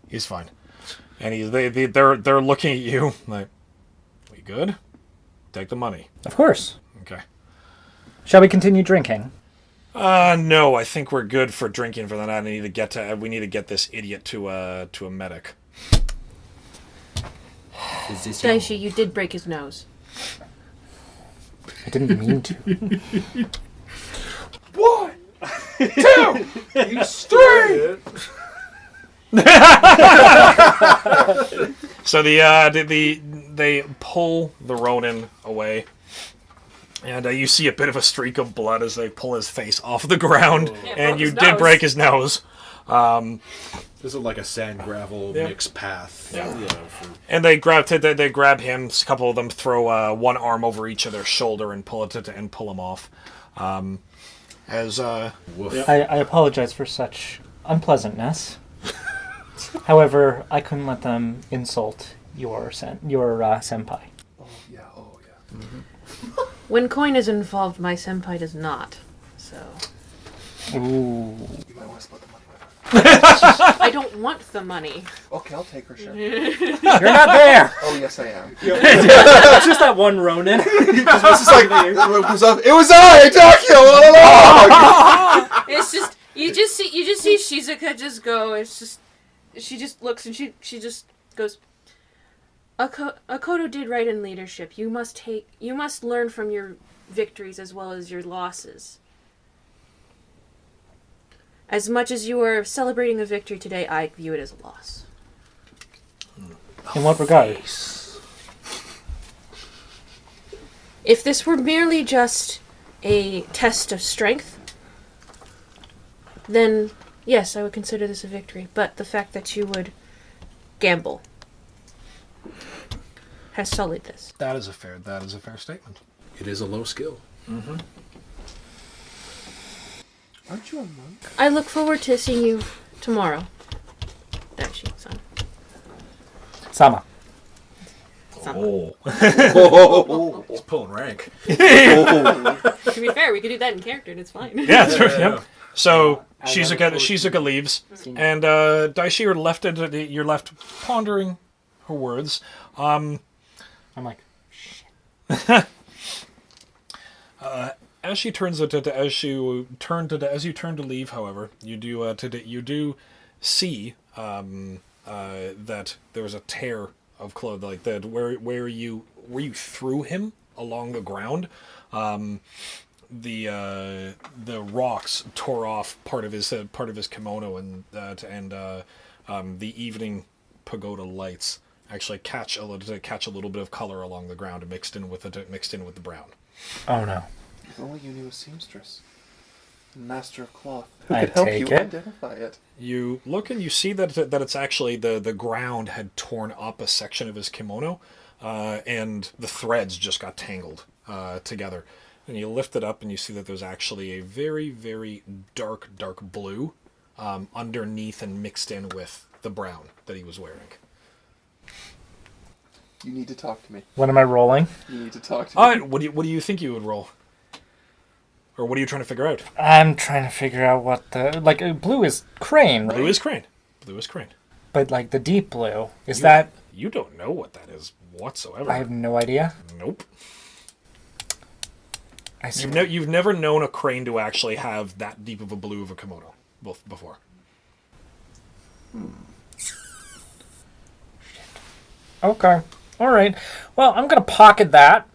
And they're looking at you like, we good? Take the money. Of course. Okay. Shall we continue drinking? No, I think we're good for drinking for the night. We need to get this idiot to a medic. Daishi, you did break his nose. I didn't mean to. 1, 2, 3. So they pull the Ronin away, and you see a bit of a streak of blood as they pull his face off the ground, and you did break his nose. This is like a sand gravel mixed path. Yeah. For... And they grab him. A couple of them throw one arm over each of their shoulder and pull him off. I apologize for such unpleasantness. However, I couldn't let them insult your senpai. Oh yeah. Mm-hmm. When coin is involved, my senpai does not. So Ooh. You might want to split the money with her. I don't want the money. Okay, I'll take her share. You're not there! Oh yes, I am. It's just that one Ronin. It's like, it was I, Tokyo, all along. It's just you just see Shizuka just go. It's just she just looks and she just goes. Akoto did right in leadership. You must learn from your victories as well as your losses. As much as you are celebrating a victory today, I view it as a loss. In what regard? If this were merely just a test of strength, then yes, I would consider this a victory. But the fact that you would gamble has sullied this. That is a fair statement. It is a low skill. Mm-hmm. Aren't you a monk? I look forward to seeing you tomorrow. Daishi-san. Sama. Oh. He's pulling rank. To be fair, we could do that in character and it's fine. Yeah, that's right. Yep. So Shizuka leaves, and Daishi, you're left pondering her words. I'm like, shit. As you turn to leave, however, you do see that there was a tear of clothing, like that where you threw him along the ground. The rocks tore off part of his kimono, and the evening pagoda lights actually catch a little bit of color along the ground, mixed in with the brown. Oh no. If only you knew a seamstress. Master of cloth. I'd Who could help take you it. identify it. You look and you see that it's actually the ground had torn up a section of his kimono, and the threads just got tangled together. And you lift it up and you see that there's actually a very, very dark blue underneath and mixed in with the brown that he was wearing. You need to talk to me. What am I rolling? You need to talk to me. All right, what do you think you would roll? Or what are you trying to figure out? I'm trying to figure out what blue is crane, right? Blue is crane. Blue is crane. But like the deep blue, is that? You don't know what that is whatsoever. I have no idea. Nope. I see. You've never known a crane to actually have that deep of a blue of a kimono before. Okay. All right. Well, I'm gonna pocket that,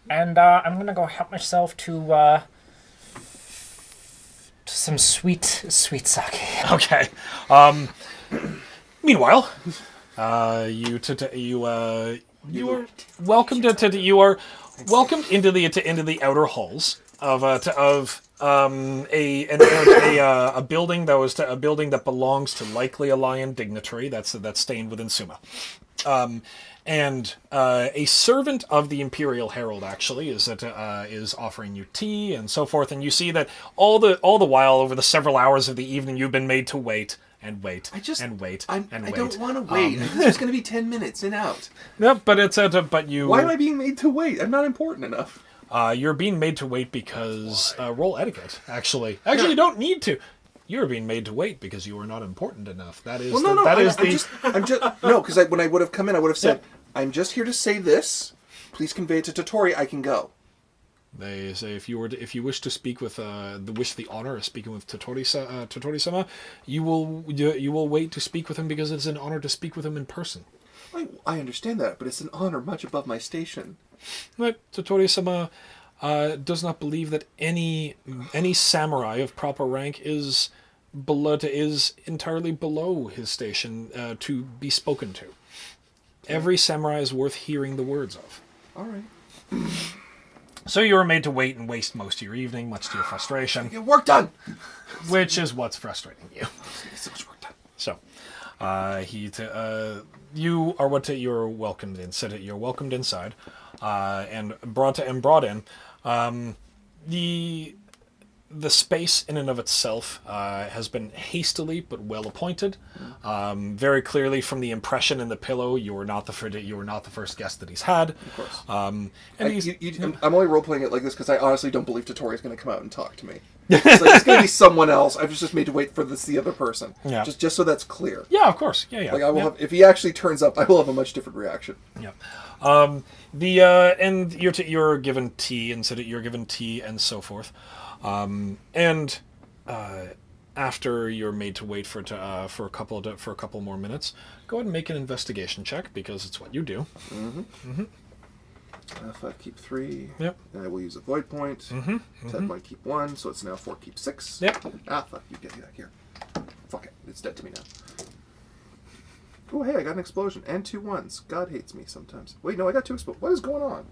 and I'm gonna go help myself to some sweet sake. Okay. Meanwhile, you are welcomed into the outer halls of a building that belongs to likely a lion dignitary that's staying within Suma. And a servant of the Imperial Herald actually is offering you tea and so forth, and you see that all the while over the several hours of the evening you've been made to wait and wait I wait. don't want to wait. It's just going to be 10 minutes and out. No, but it's but you. Why am I being made to wait? I'm not important enough. You're being made to wait because roll etiquette. Actually, you don't need to. You're being made to wait because you are not important enough. That is. Well, because when I would have come in, I would have said, "I'm just here to say this. Please convey it to Totori. I can go." They say if you wish to speak with the honor of speaking with Totori-sama, you will wait to speak with him because it's an honor to speak with him in person. I understand that, but it's an honor much above my station. But Totori-sama does not believe that any samurai of proper rank is entirely below his station to be spoken to. Every samurai is worth hearing the words of. All right. So you were made to wait and waste most of your evening, much to your frustration. Get work done! Which is what's frustrating you. So much work done. So, you're welcomed in. You're welcomed inside, and brought in. The space in and of itself has been hastily but well appointed. Very clearly, from the impression in the pillow, you were not the first guest that he's had. Of course. And I'm only role playing it like this because I honestly don't believe Totori is going to come out and talk to me. It's going to be someone else. I've just made to wait for the other person. Yeah. Just so that's clear. Yeah, of course. Yeah. Like I will have, if he actually turns up, I will have a much different reaction. Yeah. And you're given tea and so forth. After you're made to wait for a couple more minutes, go ahead and make an investigation check because it's what you do. If I keep 3, Yep. then I will use a void point. 10 point keep 1, so it's now 4 keep 6. Yep. Fuck, you get me back here. Fuck it, it's dead to me now. Oh, hey, I got an explosion and 2 1s. God hates me sometimes. Wait, no, I got 2 explosions. What is going on?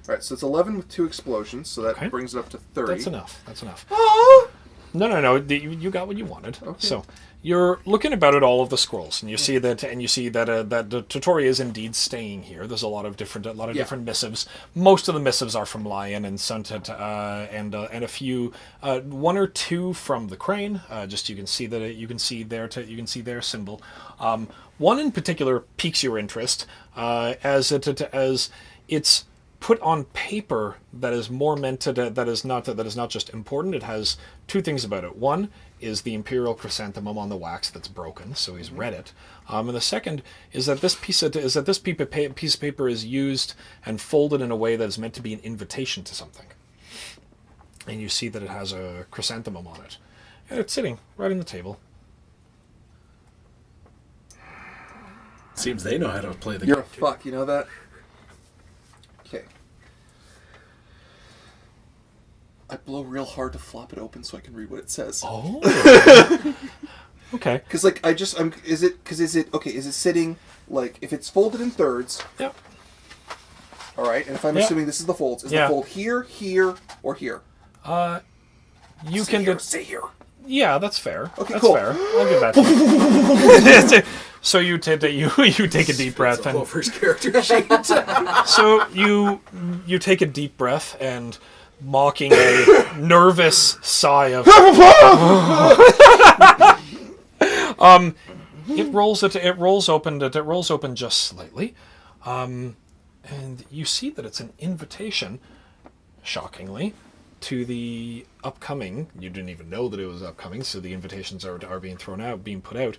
Alright, so it's 11 with 2 explosions, so that brings it up to 30. That's enough. Ah! No. You got what you wanted. Okay. So you're looking about at all of the scrolls, and you see that the Totori is indeed staying here. There's a lot of different missives. Most of the missives are from Lion and and a few, 1 or 2 from the Crane. Just you can see their symbol. One in particular piques your interest, as it's put on paper that is more meant to that is not just important. It has 2 things about it. One is the imperial chrysanthemum on the wax that's broken, so he's read it. And the second is that this piece of paper is used and folded in a way that is meant to be an invitation to something. And you see that it has a chrysanthemum on it, and it's sitting right on the table. Seems they know how to play the You're game. a fuck, you know that? Okay. I blow real hard to flop it open so I can read what it says. Oh. Okay. Because is it sitting, like, if it's folded in thirds. Yep. Alright, and if I'm assuming this is the folds, is the fold here, or here? You can Say here. Yeah, that's fair. Okay, that's cool. fair. I'll give that to you. So you take a deep breath It's and a first character sheet. so you take a deep breath and mocking a nervous sigh of it rolls open just slightly, and you see that it's an invitation shockingly, to the upcoming. You didn't even know that it was upcoming, so the invitations are being put out.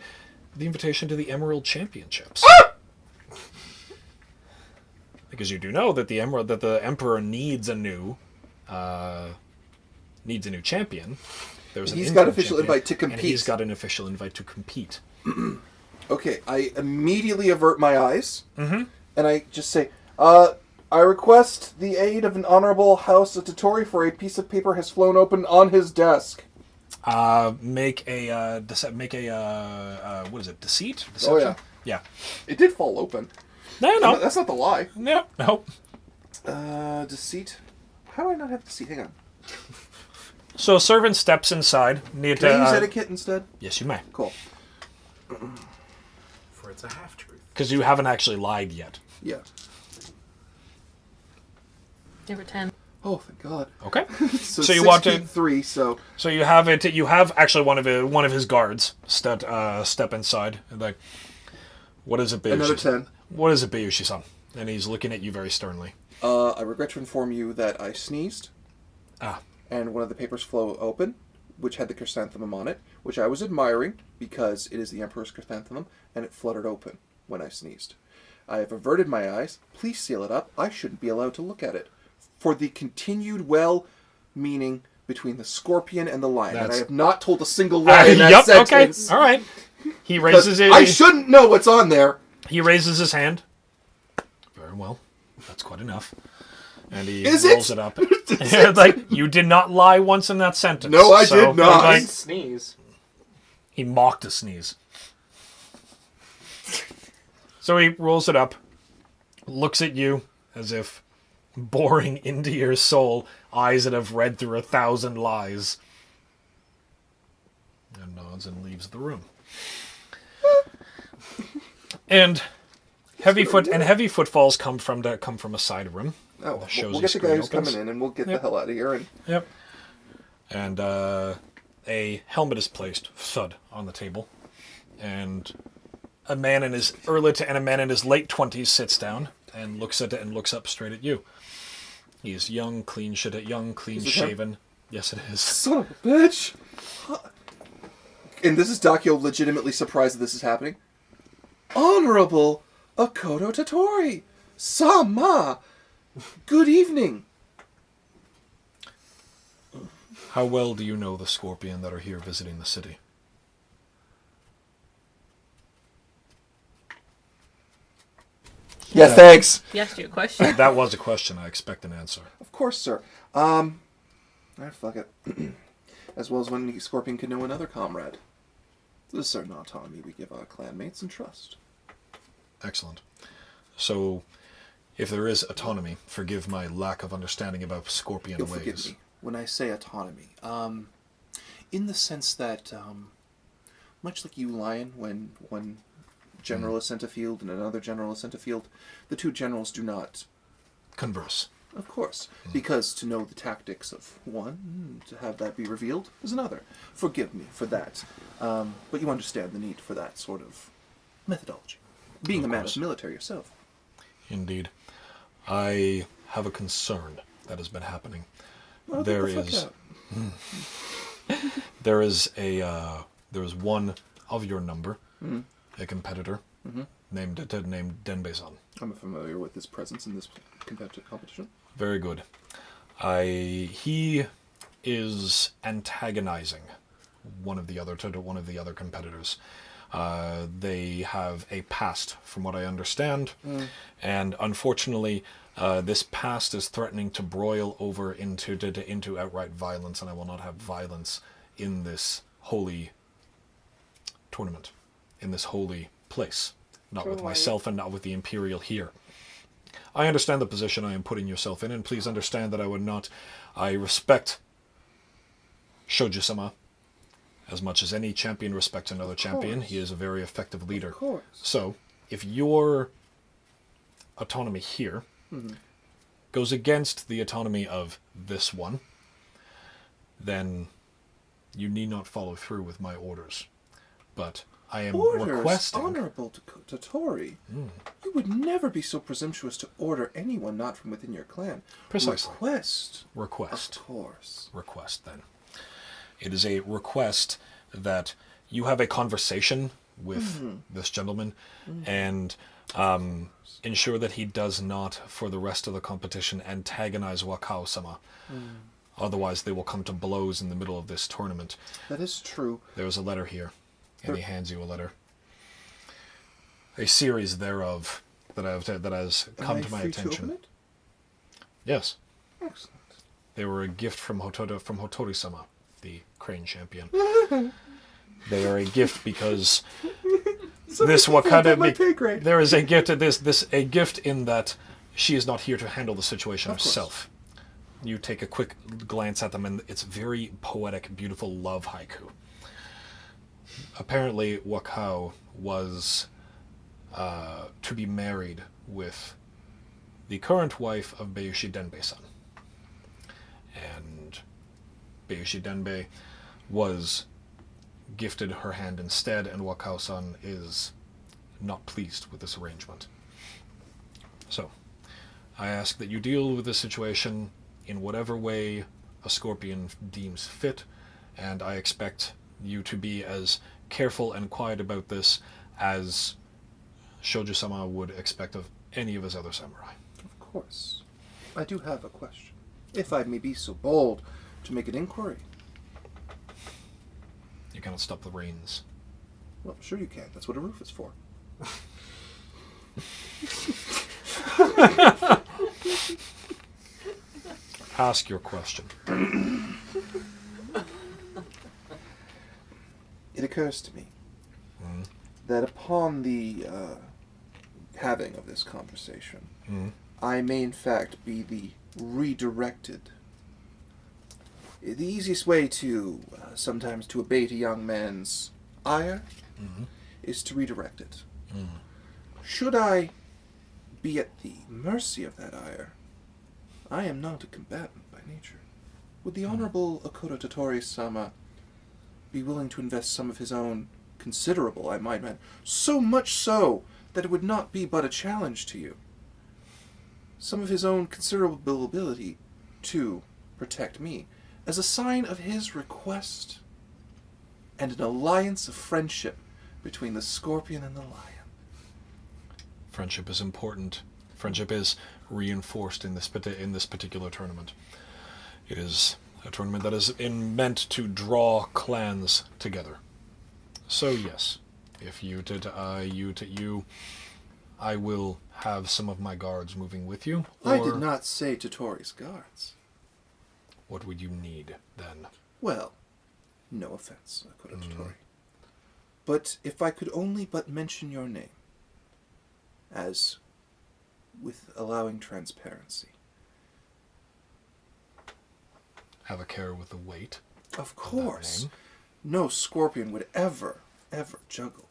The invitation to the Emerald Championships. Because you do know that the Emperor needs a new champion. There's an He's got interim official champion, invite to compete. And he's got an official invite to compete. Okay, I immediately avert my eyes, and I just say, I request the aid of an honorable House of Totori, for a piece of paper has flown open on his desk. Make a what is it? Deceit? Deception? Oh, yeah. Yeah. It did fall open. No. That's not the lie. No. Deceit. How do I not have deceit? Hang on. So a servant steps inside. Can I use etiquette instead? Yes, you may. Cool. For it's a half-truth. Because you haven't actually lied yet. Yeah. Number 10. Oh, thank God. Okay. So you 6 want feet to? 3, so... So you have it. You have actually one of his guards step inside. And like, what is it, Bayushi? Another 10. What is it, Bayushi-san? And he's looking at you very sternly. I regret to inform you that I sneezed. Ah. And one of the papers flew open, which had the chrysanthemum on it, which I was admiring because it is the Emperor's chrysanthemum, and it fluttered open when I sneezed. I have averted my eyes. Please seal it up. I shouldn't be allowed to look at it. For the continued well-meaning between the scorpion and the lion. And I have not told a single lie in that sentence. Okay. All right. He raises it. I shouldn't know what's on there. He raises his hand. Very well. That's quite enough. And he Is rolls it? it up. Like, you did not lie once in that sentence. No, I did not. Like, Sneeze. he mocked a sneeze. So he rolls it up, looks at you as if boring into your soul, eyes that have read through 1,000 lies, and nods and leaves the room. And heavy footfalls come from a side room. Oh, The shows we'll get the screen guy who's opens. coming in, and we'll get Yep. the hell out of here. And Yep. And a helmet is placed, thud, on the table, and a man in his late 20s sits down and looks at it and looks up straight at you. He is young, clean shaven. Yes, it is. son of a bitch. And this is Dakio legitimately surprised that this is happening. Honorable Akoto Totori, Sama, good evening. How well do you know the Scorpion that are here visiting the city? Yeah, thanks. He asked you a question. That was a question. I expect an answer. Of course, sir. Fuck it. As well as when the Scorpion can know another comrade. This is certain autonomy we give our clanmates and trust. Excellent. So, if there is autonomy, forgive my lack of understanding about Scorpion You'll ways. forgive me when I say autonomy. In the sense that, much like you, Lion, when one general is sent afield and another general is sent afield, the two generals do not Converse. Of course, because to know the tactics of one, to have that be revealed, is another. Forgive me for that. But you understand the need for that sort of methodology. Being Of a man course. of the military yourself. Indeed. I have a concern that has been happening. Oh, get There the fuck is- out. There is one of your number, a competitor, named Denbei-san. I'm familiar with his presence in this competitive competition. Very good. He is antagonizing one of the other competitors. They have a past, from what I understand, and unfortunately, this past is threatening to broil over into outright violence, and I will not have violence in this holy tournament, in this holy place, not with myself and not with the Imperial here. I understand the position I am putting yourself in, and please understand that I respect Shoji-sama as much as any champion respects another champion. He is a very effective leader. Of course. So, if your autonomy here goes against the autonomy of this one, then you need not follow through with my orders. But I am Orders, requesting... Honorable Totori. You would never be so presumptuous to order anyone not from within your clan. Precisely. Request. Of course. Request, then. It is a request that you have a conversation with this gentleman and ensure that he does not, for the rest of the competition, antagonize Wakao-sama. Otherwise, they will come to blows in the middle of this tournament. That is true. There is a letter here, and he hands you a letter. A series thereof that has come to my attention. To open it? Yes. Excellent. They were a gift from Hotori-sama, the crane champion. They are a gift because this Wakata. There is a gift to a gift in that she is not here to handle the situation herself. You take a quick glance at them, and it's very poetic, beautiful love haiku. Apparently, Wakao was to be married with the current wife of Bayushi Denbei-san. And Bayushi Denbei was gifted her hand instead, and Wakao-san is not pleased with this arrangement. So, I ask that you deal with this situation in whatever way a Scorpion deems fit, and I expect you to be as careful and quiet about this as Shoujo-sama would expect of any of his other samurai. Of course. I do have a question. If I may be so bold to make an inquiry. You cannot stop the rains. Well, sure you can. That's what a roof is for. Ask your question. It occurs to me that upon the having of this conversation, I may in fact be the redirected. The easiest way to sometimes to abate a young man's ire is to redirect it. Should I be at the mercy of that ire, I am not a combatant by nature. Would the Honorable Akoto Totori-sama be willing to invest some of his own considerable, I might add, so much so that it would not be but a challenge to you, some of his own considerable ability to protect me, as a sign of his request and an alliance of friendship between the Scorpion and the Lion? Friendship is important. Friendship is reinforced in this particular tournament. It is a tournament that is meant to draw clans together. So yes, if I will have some of my guards moving with you. I did not say Totori's guards. What would you need then? Well, no offense, Akoto Totori. But if I could only but mention your name, as with allowing transparency. Have a care with the weight. Of course. No Scorpion would ever juggle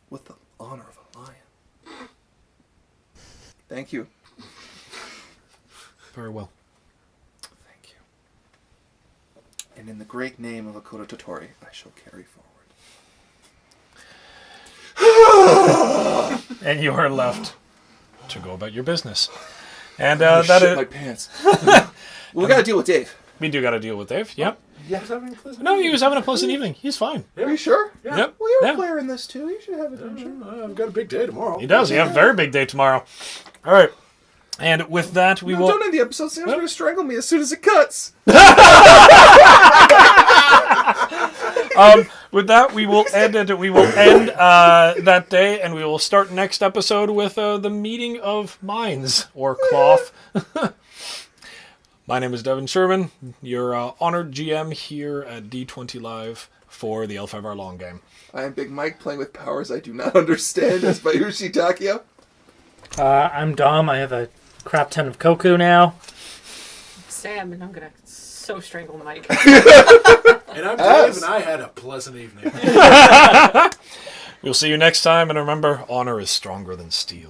with the honor of a lion. Thank you. Very well. Thank you. And in the great name of Akoto Totori, I shall carry forward. And you are left to go about your business. And my pants. We gotta deal with Dave. We do gotta deal with Dave. Yep. Yeah, he was having a pleasant No, he was having a pleasant evening. He's fine. Are you sure? Yeah. Yep. Well, you're Yeah. a player in this too. You should have attention. I've got a big day tomorrow. He does. He has a very big day tomorrow. All right. And with that, we will. Don't end the episode. Sam's going to strangle me as soon as it cuts. With that, we will end it. We will end that day, and we will start next episode with the meeting of minds or cloth. My name is Devin Sherman, your honored GM here at D20 Live for the L5R long game. I am Big Mike playing with powers I do not understand as Bayushi Takia. I'm Dom. I have a crap ton of Koku now. Sam, and I'm gonna so strangle the mic. And I'm Dave, and I had a pleasant evening. We'll see you next time, and remember, honor is stronger than steel.